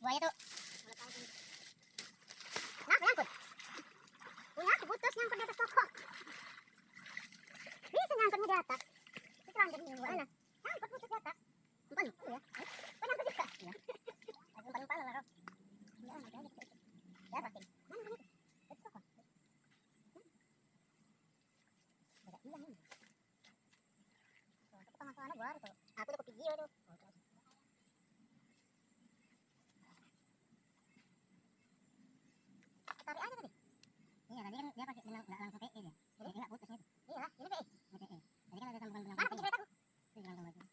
buaya tuh. Nah, nyangkut. Punya aku putus nyangkut di atas pokok. Bisa nyangkutnya di atas. Itu lanjut di mana? Nyangkut putus di atas. Umpan ya. Kok nyangkut juga? Ya. Aku umpan lah, Rob. Ya, nanti aja. Ya, pasti. Mana itu? Itu pokok. Tidak iya nih. Aku tengah-tengah baru tuh. Aku tuh video tuh. Tarik aja tadi. Iya, tadi kan dia pakai benang enggak langsung PE dia. Jadi enggak putus itu. Iya lah, ini PE. Ini PE. Jadi kan ada tambahan benang. Mana kunci keretaku? Itu hilang kembali.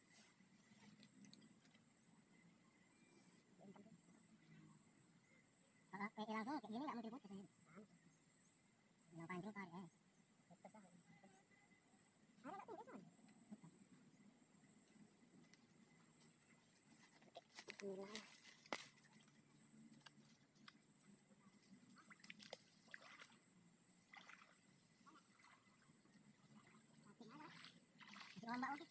Kalau PE langsung kayak gini enggak mungkin putus ini. Benang pancing tarik aja. Putus lah. Ada enggak pinggir kan? Bismillah. Lomba lagi.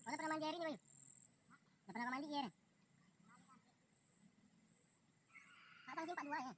Udah pernah mandi air ini, Boy? Udah pernah mandi air? Pasang simpak dua ya.